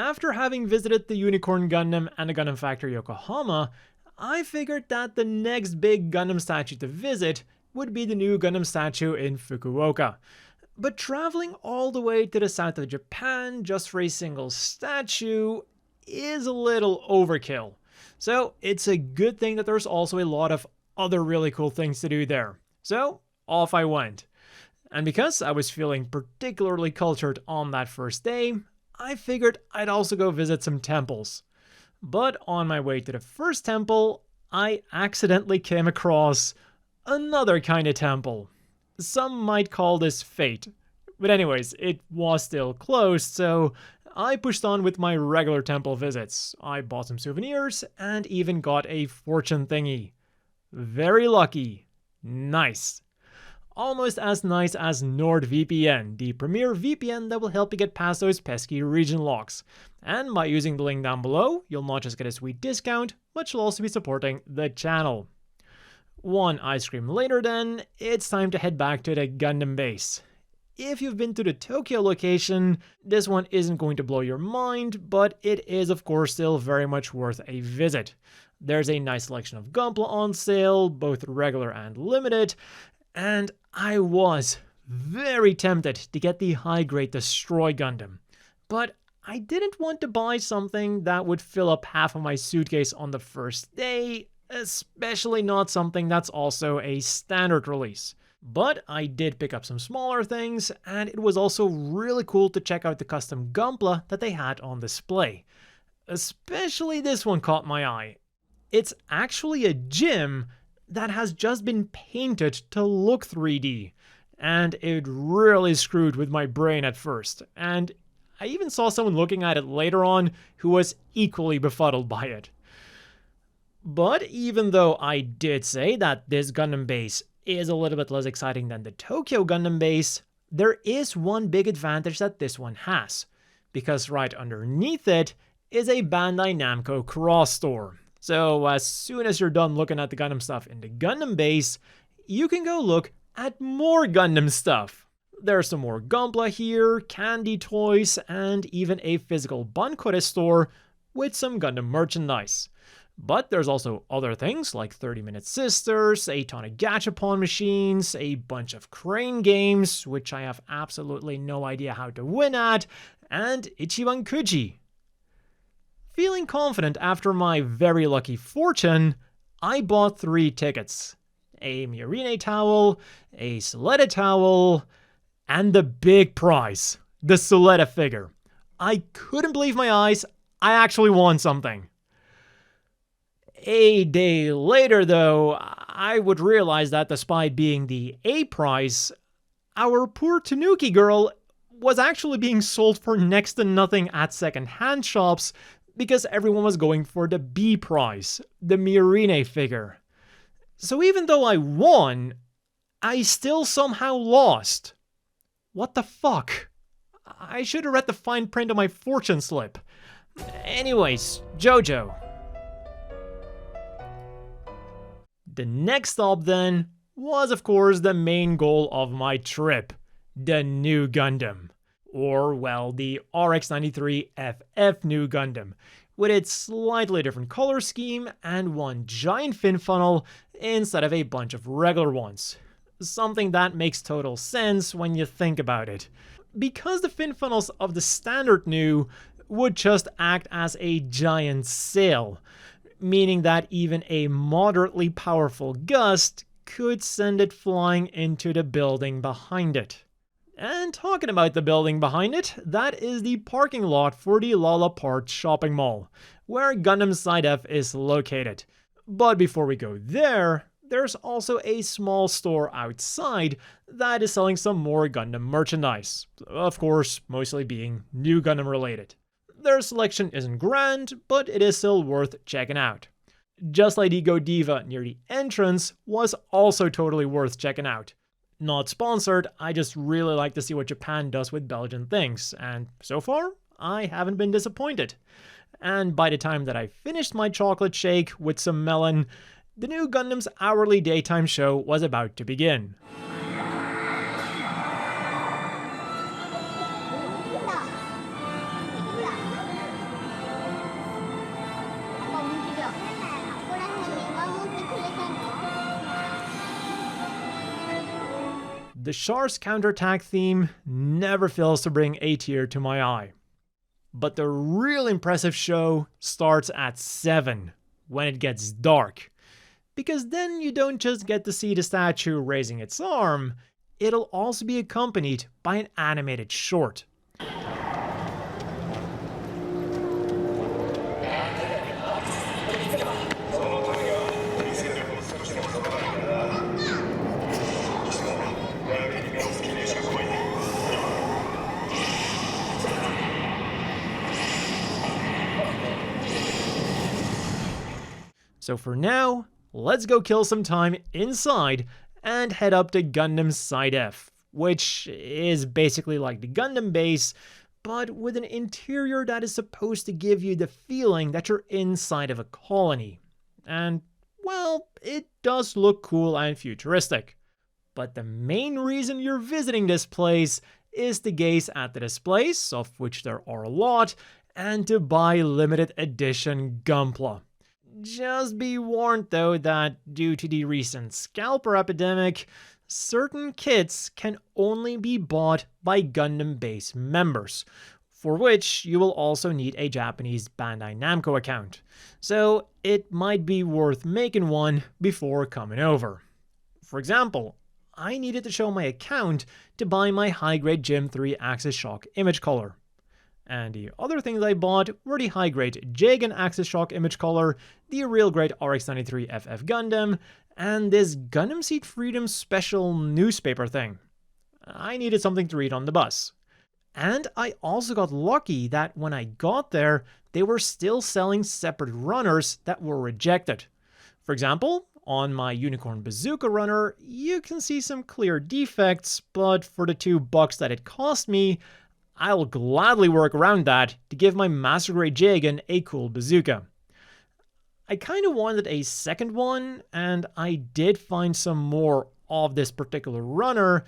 After having visited the Unicorn Gundam and the Gundam Factory Yokohama, I figured that the next big Gundam statue to visit would be the new Gundam statue in Fukuoka. But traveling all the way to the south of Japan just for a single statue is a little overkill. So it's a good thing that there's also a lot of other really cool things to do there. So off I went. And because I was feeling particularly cultured on that first day, I figured I'd also go visit some temples. But on my way to the first temple, I accidentally came across another kind of temple. Some might call this fate. But anyways, it was still closed, so I pushed on with my regular temple visits. I bought some souvenirs and even got a fortune thingy. Very lucky. Nice. Almost as nice as NordVPN, the premier VPN that will help you get past those pesky region locks. And by using the link down below, you'll not just get a sweet discount, but you'll also be supporting the channel. One ice cream later then, it's time to head back to the Gundam Base. If you've been to the Tokyo location, this one isn't going to blow your mind, but it is of course still very much worth a visit. There's a nice selection of Gunpla on sale, both regular and limited, and I was very tempted to get the high-grade Destroy Gundam. But I didn't want to buy something that would fill up half of my suitcase on the first day, especially not something that's also a standard release. But I did pick up some smaller things, and it was also really cool to check out the custom Gunpla that they had on display. Especially this one caught my eye. It's actually a gym that has just been painted to look 3D, and it really screwed with my brain at first, and I even saw someone looking at it later on who was equally befuddled by it. But even though I did say that this Gundam Base is a little bit less exciting than the Tokyo Gundam Base, there is one big advantage that this one has, because right underneath it is a Bandai Namco cross store. So as soon as you're done looking at the Gundam stuff in the Gundam Base, you can go look at more Gundam stuff. There's some more Gunpla here, candy toys, and even a physical Bankore store with some Gundam merchandise. But there's also other things like 30-minute sisters, a ton of gachapon machines, a bunch of crane games, which I have absolutely no idea how to win at, and Ichiban Kuji. Feeling confident after my very lucky fortune, I bought 3 tickets. A Miorine towel, a Suletta towel, and the big prize, the Suletta figure. I couldn't believe my eyes, I actually won something. A day later though, I would realize that despite being the A prize, our poor Tanuki girl was actually being sold for next to nothing at second-hand shops because everyone was going for the B prize, the Miorine figure. So even though I won, I still somehow lost. What the fuck? I should have read the fine print on my fortune slip. Anyways, JoJo. The next stop then was of course the main goal of my trip, the Nu Gundam. Or, well, the RX-93ff Nu Gundam, with its slightly different color scheme and one giant fin funnel instead of a bunch of regular ones. Something that makes total sense when you think about it. Because the fin funnels of the standard Nu would just act as a giant sail, meaning that even a moderately powerful gust could send it flying into the building behind it. And talking about the building behind it, that is the parking lot for the Lalaport shopping mall, where Gundam SideF is located. But before we go there, there's also a small store outside that is selling some more Gundam merchandise, of course mostly being Nu Gundam related. Their selection isn't grand, but it is still worth checking out. Just like the Godiva near the entrance was also totally worth checking out. Not sponsored, I just really like to see what Japan does with Belgian things, and so far, I haven't been disappointed. And by the time that I finished my chocolate shake with some melon, the Nu Gundam's hourly daytime show was about to begin. The Char's Counterattack theme never fails to bring A tier to my eye. But the real impressive show starts at 7, when it gets dark. Because then you don't just get to see the statue raising its arm, it'll also be accompanied by an animated short. So for now, let's go kill some time inside and head up to Gundam Side-F, which is basically like the Gundam Base, but with an interior that is supposed to give you the feeling that you're inside of a colony. And, well, it does look cool and futuristic. But the main reason you're visiting this place is to gaze at the displays, of which there are a lot, and to buy limited edition Gunpla. Just be warned though that due to the recent scalper epidemic, certain kits can only be bought by Gundam Base members, for which you will also need a Japanese Bandai Namco account, so it might be worth making one before coming over. For example, I needed to show my account to buy my high-grade Gym 3 Axis Shock image color. And the other things I bought were the high-grade Jagan Axis Shock image color, the real-grade RX-93ff Gundam, and this Gundam Seed Freedom special newspaper thing. I needed something to read on the bus. And I also got lucky that when I got there, they were still selling separate runners that were rejected. For example, on my Unicorn Bazooka runner, you can see some clear defects, but for the $2 that it cost me, I'll gladly work around that to give my Master Grade Jagan a cool bazooka. I kinda wanted a second one, and I did find some more of this particular runner,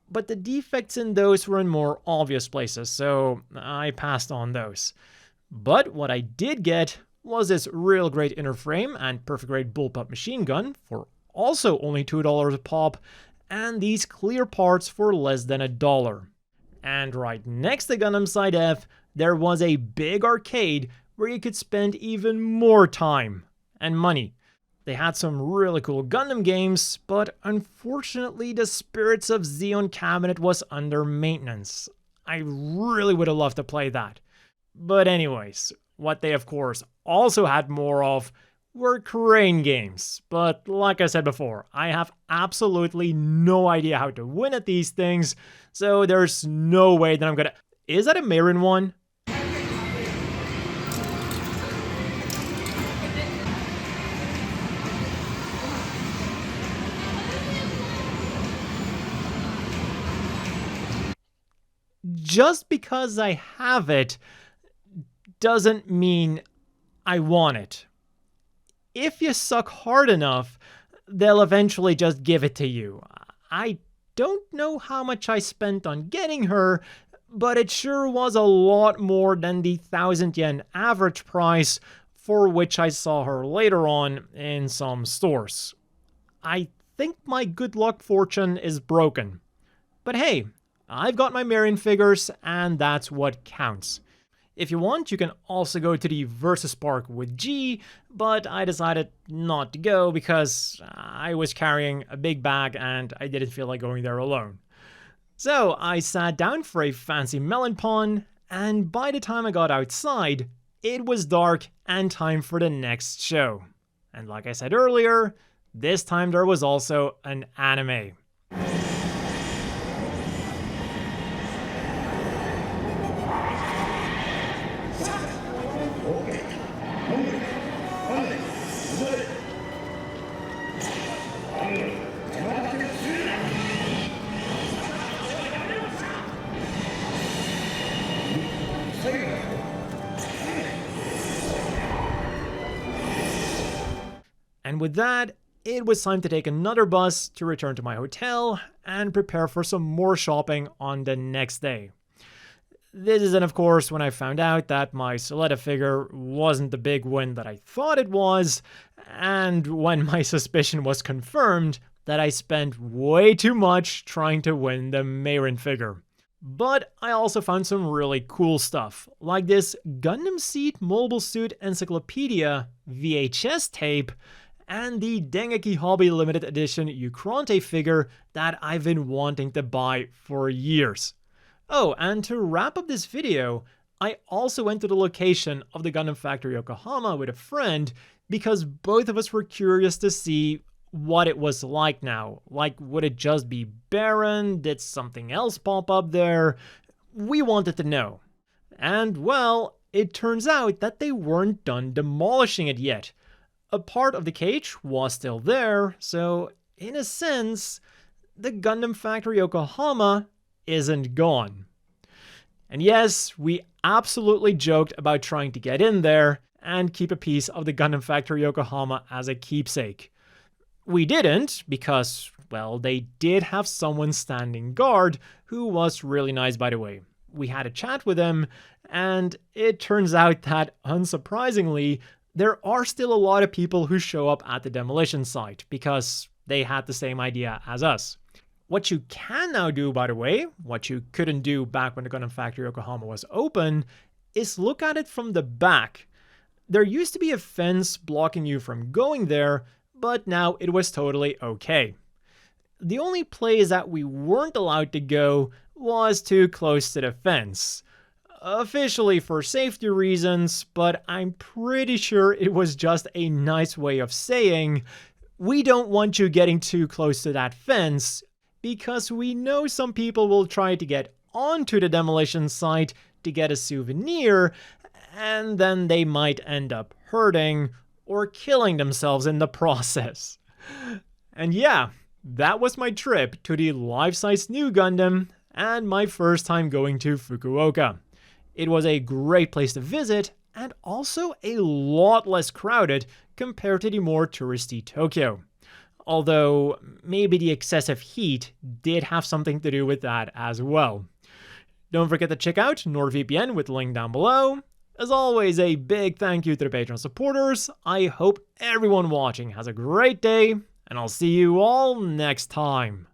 but the defects in those were in more obvious places, so I passed on those. But what I did get was this real great inner frame and perfect grade bullpup machine gun for also only $2 a pop, and these clear parts for less than $1. And right next to Gundam Side-F, there was a big arcade where you could spend even more time and money. They had some really cool Gundam games, but unfortunately the Spirits of Zeon cabinet was under maintenance. I really would have loved to play that. But anyways, what they of course also had more of were crane games. But like I said before, I have absolutely no idea how to win at these things, so there's no way that I'm gonna... Is that a Marin one? Just because I have it doesn't mean I want it. If you suck hard enough, they'll eventually just give it to you. I don't know how much I spent on getting her, but it sure was a lot more than the 1,000 yen average price for which I saw her later on in some stores. I think my good luck fortune is broken. But hey, I've got my Marion figures, and that's what counts. If you want, you can also go to the Versus Park with G, but I decided not to go because I was carrying a big bag and I didn't feel like going there alone. So I sat down for a fancy melon pun, and by the time I got outside, it was dark and time for the next show. And like I said earlier, this time there was also an anime. And with that, it was time to take another bus to return to my hotel and prepare for some more shopping on the next day. This is then, of course, when I found out that my Soletta figure wasn't the big win that I thought it was, and when my suspicion was confirmed that I spent way too much trying to win the Mayrin figure. But I also found some really cool stuff, like this Gundam Seed Mobile Suit Encyclopedia VHS tape, and the Dengeki Hobby Limited Edition Ukrante figure that I've been wanting to buy for years. Oh, and to wrap up this video, I also went to the location of the Gundam Factory Yokohama with a friend because both of us were curious to see what it was like now. Like, would it just be barren? Did something else pop up there? We wanted to know. And well, it turns out that they weren't done demolishing it yet. A part of the cage was still there, so in a sense, the Gundam Factory Yokohama isn't gone. And yes, we absolutely joked about trying to get in there and keep a piece of the Gundam Factory Yokohama as a keepsake. We didn't because, well, they did have someone standing guard who was really nice, by the way. We had a chat with him, and it turns out that, unsurprisingly, there are still a lot of people who show up at the demolition site because they had the same idea as us. What you can now do, by the way, what you couldn't do back when the Gundam Factory Yokohama was open, is look at it from the back. There used to be a fence blocking you from going there, but now it was totally okay. The only place that we weren't allowed to go was too close to the fence. Officially for safety reasons, but I'm pretty sure it was just a nice way of saying, we don't want you getting too close to that fence, because we know some people will try to get onto the demolition site to get a souvenir, and then they might end up hurting or killing themselves in the process. And yeah, that was my trip to the life-size Nu Gundam and my first time going to Fukuoka. It was a great place to visit and also a lot less crowded compared to the more touristy Tokyo. Although maybe the excessive heat did have something to do with that as well. Don't forget to check out NordVPN with the link down below. As always, a big thank you to the Patreon supporters. I hope everyone watching has a great day, and I'll see you all next time.